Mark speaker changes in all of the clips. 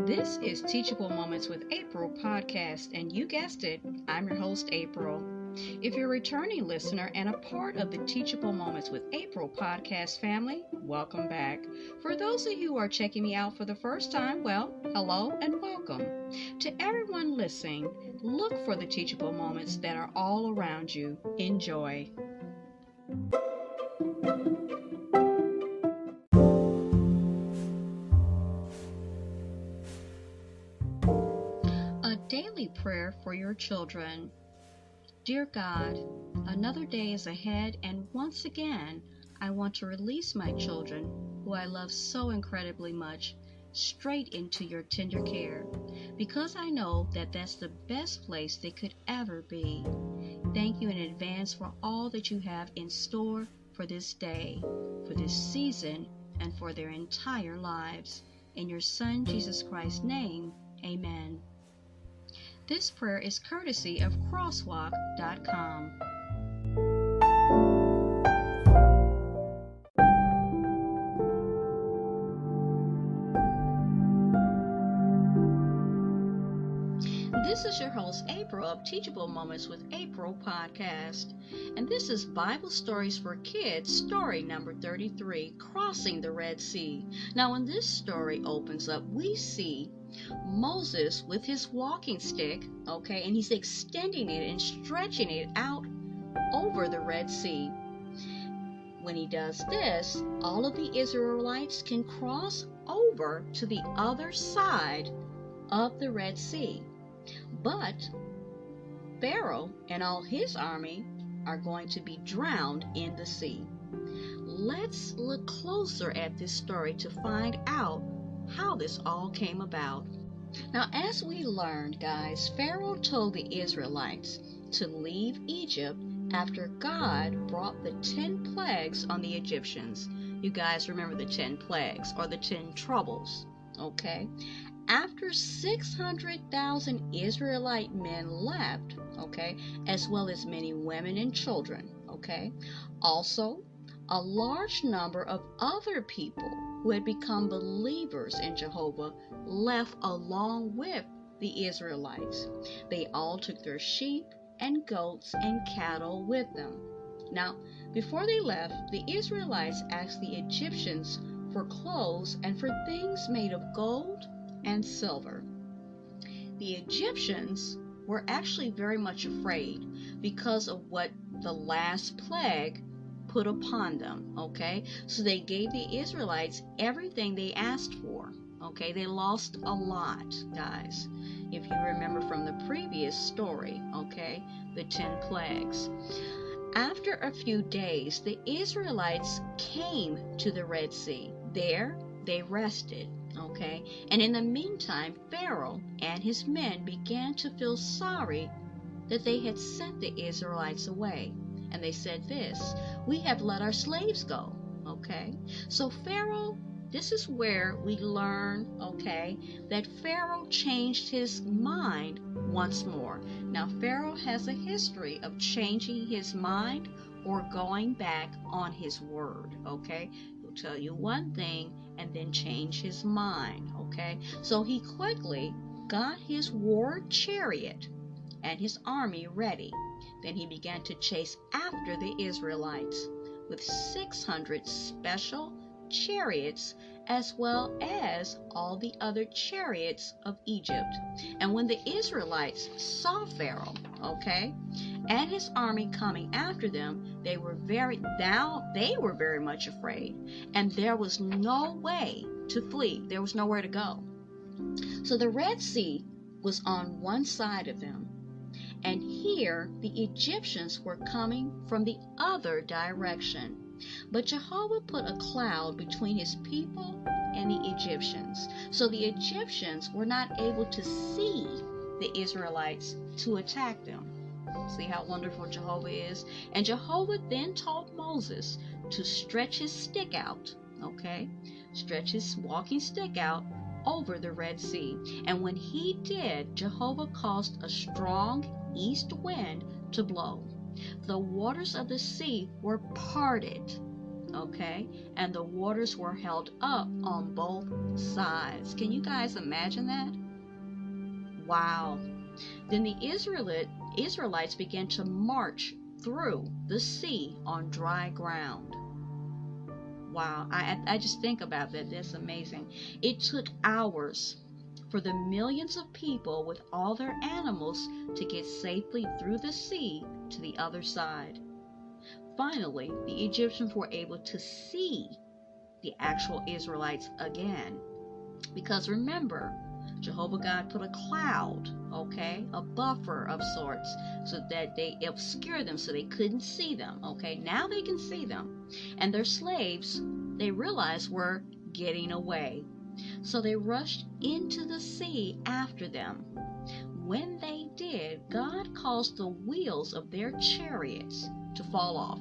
Speaker 1: This is Teachable Moments with April podcast, and you guessed it, I'm your host, April. If you're a returning listener and a part of the Teachable Moments with April podcast family, welcome back. For those of you who are checking me out for the first time, well, hello and welcome. To everyone listening, look for the teachable moments that are all around you. Enjoy. A daily prayer for your children. Dear God, another day is ahead, and once again, I want to release my children, who I love so incredibly much, straight into your tender care, because I know that that's the best place they could ever be. Thank you in advance for all that you have in store for this day, for this season, and for their entire lives. In your Son, Jesus Christ's name, amen. This prayer is courtesy of crosswalk.com. This is your host, April, of Teachable Moments with April podcast. And this is Bible Stories for Kids, story number 33, Crossing the Red Sea. Now, when this story opens up, we see Moses with his walking stick, and he's extending it and stretching it out over the Red Sea. When he does this, all of the Israelites can cross over to the other side of the Red Sea. But Pharaoh and all his army are going to be drowned in the sea. Let's look closer at this story to find out how this all came about. Now, as we learned, guys, Pharaoh told the Israelites to leave Egypt after God brought the 10 plagues on the Egyptians. You guys remember the 10 plagues or the 10 troubles, okay? After 600,000 Israelite men left, as well as many women and children, Also, a large number of other people who had become believers in Jehovah left along with the Israelites. They all took their sheep and goats and cattle with them. Now, before they left, the Israelites asked the Egyptians for clothes and for things made of gold and silver. The Egyptians were actually very much afraid because of what the last plague put upon them, So they gave the Israelites everything they asked for, They lost a lot, guys, if you remember from the previous story, the 10 plagues. After a few days, the Israelites came to the Red Sea. There, they rested. And in the meantime, Pharaoh and his men began to feel sorry that they had sent the Israelites away. And they said this, we have let our slaves go, So Pharaoh, this is where we learn, that Pharaoh changed his mind once more. Now, Pharaoh has a history of changing his mind or going back on his word, He'll tell you one thing and then change his mind, So he quickly got his war chariot and his army ready. Then he began to chase after the Israelites with 600 special chariots as well as all the other chariots of Egypt. And when the Israelites saw Pharaoh, and his army coming after them, they were very much afraid, and there was no way to flee. There was nowhere to go. So the Red Sea was on one side of them, and here the Egyptians were coming from the other direction. But Jehovah put a cloud between his people and the Egyptians, so the Egyptians were not able to see the Israelites to attack them. See how wonderful Jehovah is? And Jehovah then told Moses to stretch his stick out, Stretch his walking stick out over the Red Sea. And when he did, Jehovah caused a strong east wind to blow. The waters of the sea were parted, okay? And the waters were held up on both sides. Can you guys imagine that? Wow. Then the Israelites began to march through the sea on dry ground. Wow, I just think about that. That's amazing. It took hours for the millions of people with all their animals to get safely through the sea to the other side. Finally, the Egyptians were able to see the actual Israelites again. Because remember, Jehovah God put a cloud, okay, a buffer of sorts, so that they obscured them so they couldn't see them, okay? Now they can see them. And their slaves, they realized, were getting away. So they rushed into the sea after them. When they did, God caused the wheels of their chariots to fall off.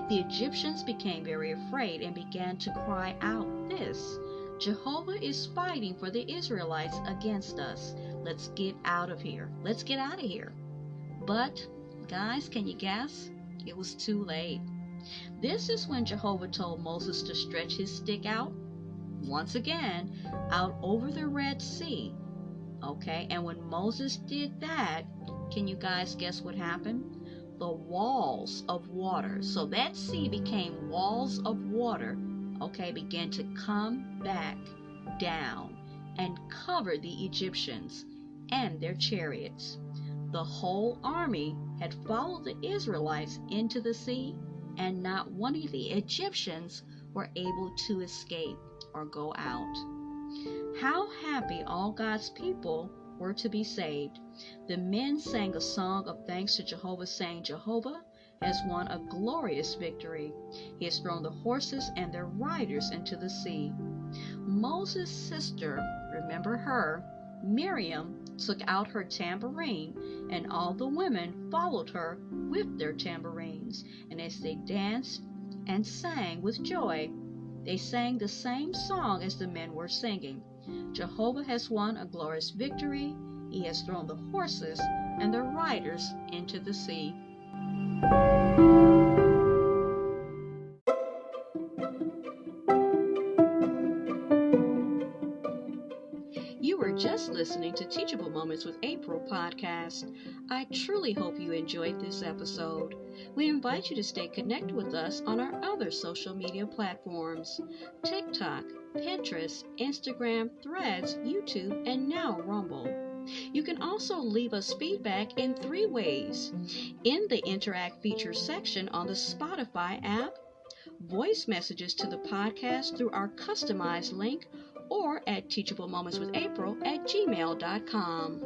Speaker 1: The Egyptians became very afraid and began to cry out this: Jehovah is fighting for the Israelites against us. Let's get out of here. Let's get out of here. But, guys, can you guess? It was too late. This is when Jehovah told Moses to stretch his stick out, once again, out over the Red Sea. Okay, and when Moses did that, can you guys guess what happened? The walls of water, so that sea became walls of water, okay, began to come back down and cover the Egyptians and their chariots. The whole army had followed the Israelites into the sea, and not one of the Egyptians were able to escape or go out. How happy all God's people were to be saved. The men sang a song of thanks to Jehovah, saying, Jehovah has won a glorious victory. He has thrown the horses and their riders into the sea. Moses' sister, remember her, Miriam, took out her tambourine, and all the women followed her with their tambourines. And as they danced and sang with joy, they sang the same song as the men were singing. Jehovah has won a glorious victory. He has thrown the horses and their riders into the sea. You were just listening to Teachable Moments with April podcast. I truly hope you enjoyed this episode. We invite you to stay connected with us on our other social media platforms: TikTok, Pinterest, Instagram, Threads, YouTube, and now Rumble. You can also leave us feedback in 3 ways: in the Interact Features section on the Spotify app, voice messages to the podcast through our customized link, or at teachablemomentswithapril@gmail.com.